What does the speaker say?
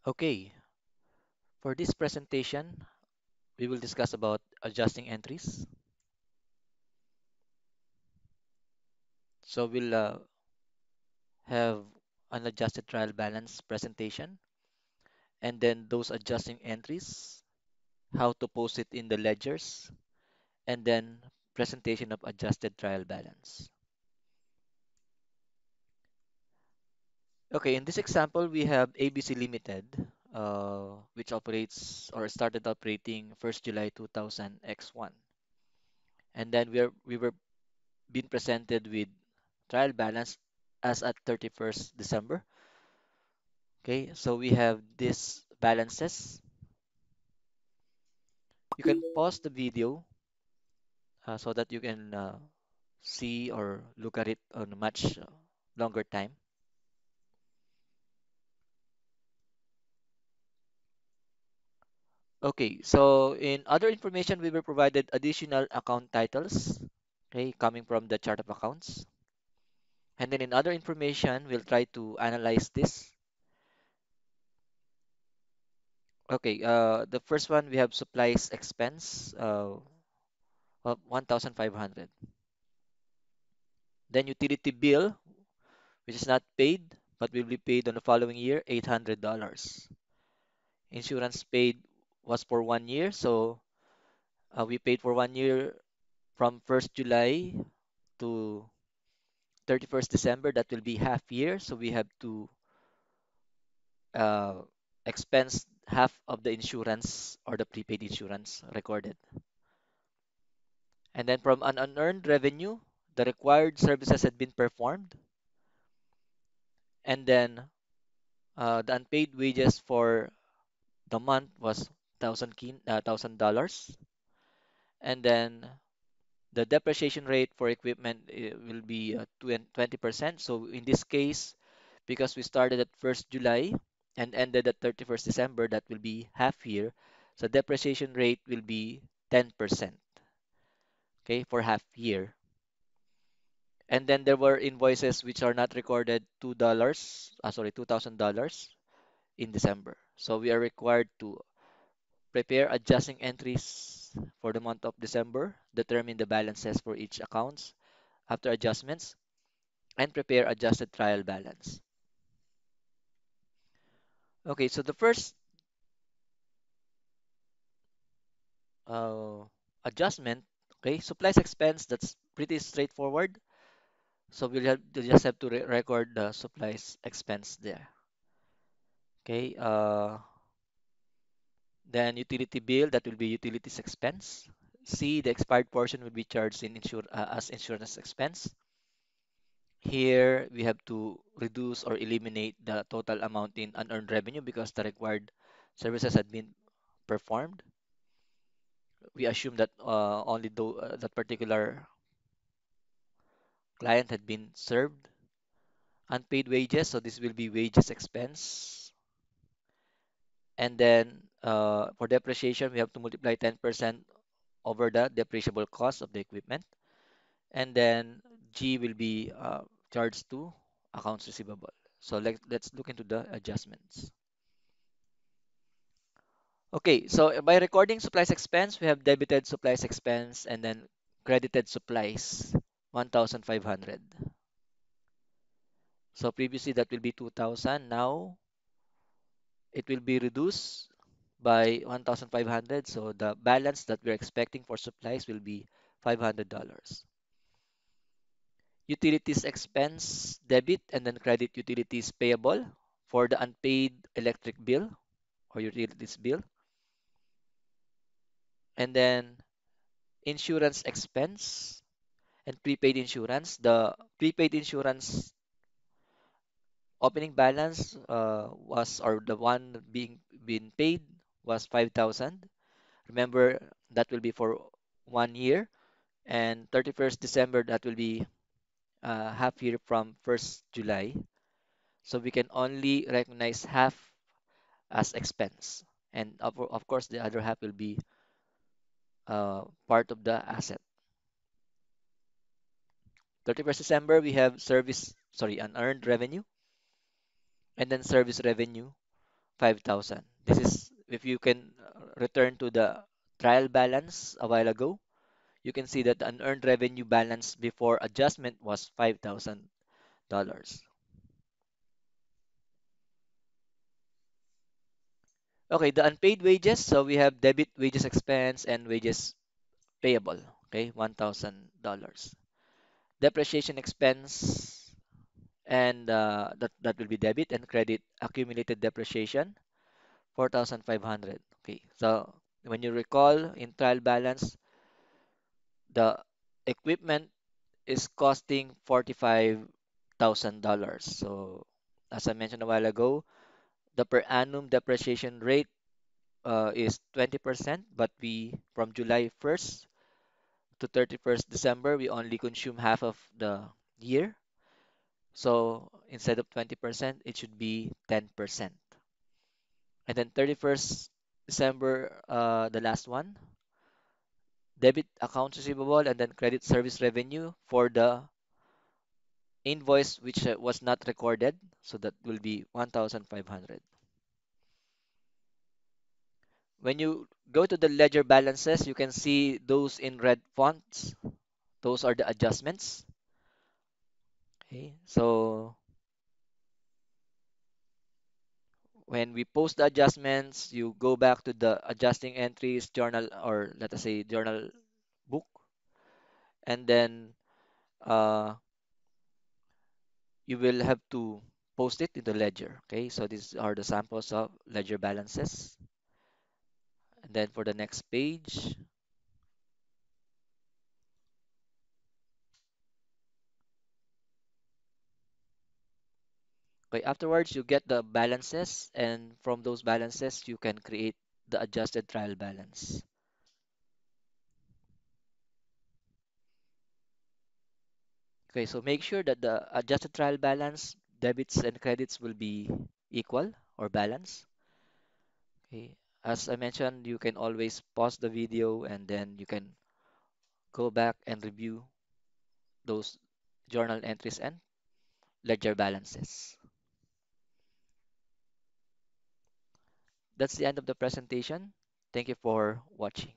Okay, for this presentation, we will discuss about adjusting entries. So we'll have an adjusted trial balance presentation, and then those adjusting entries, how to post it in the ledgers, and then presentation of adjusted trial balance. Okay, in this example, we have ABC Limited, which operates or started operating 1st July 2000 X1. And then we were being presented with trial balance as at 31st December. Okay, so we have these balances. You can pause the video so that you can see or look at it on a much longer time. Okay, so in other information, we were provided additional account titles, okay, coming from the chart of accounts. And then in other information, we'll try to analyze this. Okay, the first one, we have supplies expense of 1,500. Then utility bill, which is not paid, but will be paid on the following year, $800. Insurance paid was for 1 year, so we paid for 1 year from 1st July to 31st December. That will be half year, so we have to uh, expense half of the insurance or the prepaid insurance recorded. And then from an unearned revenue, the required services had been performed, and then the unpaid wages for the month was $1,000, and then the depreciation rate for equipment will be 20%. So in this case, because we started at 1st July and ended at 31st December, that will be half year. So depreciation rate will be 10%, okay, for half year. And then there were invoices which are not recorded $2,000 in December. So we are required to prepare adjusting entries for the month of December, determine the balances for each accounts after adjustments, and prepare adjusted trial balance. Okay, so the first uh, adjustment, okay, supplies expense, that's pretty straightforward. So we'll just have to record the supplies expense there. Okay, then utility bill, that will be utilities expense. C, the expired portion will be charged as insurance expense. Here we have to reduce or eliminate the total amount in unearned revenue because the required services had been performed. We assume that only though that particular client had been served. Unpaid wages, so this will be wages expense. And then for depreciation, we have to multiply 10% over the depreciable cost of the equipment. And then G will be charged to accounts receivable. So let's look into the adjustments. Okay, so by recording supplies expense, we have debited supplies expense and then credited supplies 1,500. So previously that will be 2,000. Now it will be reduced by 1,500. So the balance that we're expecting for supplies will be $500. Utilities expense debit and then credit utilities payable for the unpaid electric bill or utilities bill. And then insurance expense and prepaid insurance. The prepaid insurance opening balance was, or the one being paid was 5,000. Remember, that will be for 1 year, and 31st December, that will be half year from 1st July. So we can only recognize half as expense. And of course, the other half will be part of the asset. 31st December, we have unearned revenue, and then service revenue 5,000. This is if you can return to the trial balance a while ago, you can see that the unearned revenue balance before adjustment was $5,000. Okay, the unpaid wages. So we have debit wages expense and wages payable. Okay, $1,000. Depreciation expense and that will be debit and credit accumulated depreciation 4,500. Okay, so when you recall in trial balance, the equipment is costing $45,000. So as I mentioned a while ago, the per annum depreciation rate is 20%, but we from July 1st to 31st December, we only consume half of the year. So instead of 20%, it should be 10%. And then 31st December, the last one, debit accounts receivable and then credit service revenue for the invoice which was not recorded. So that will be 1,500. When you go to the ledger balances, you can see those in red fonts. Those are the adjustments. Okay. So when we post the adjustments, you go back to the adjusting entries journal or let us say journal book, and then uh, you will have to post it in the ledger. Okay, so these are the samples of ledger balances. And then for the next page, okay, afterwards you get the balances, and from those balances you can create the adjusted trial balance. Okay, so make sure that the adjusted trial balance debits and credits will be equal or balanced. Okay. As I mentioned, you can always pause the video and then you can go back and review those journal entries and ledger balances. That's the end of the presentation. Thank you for watching.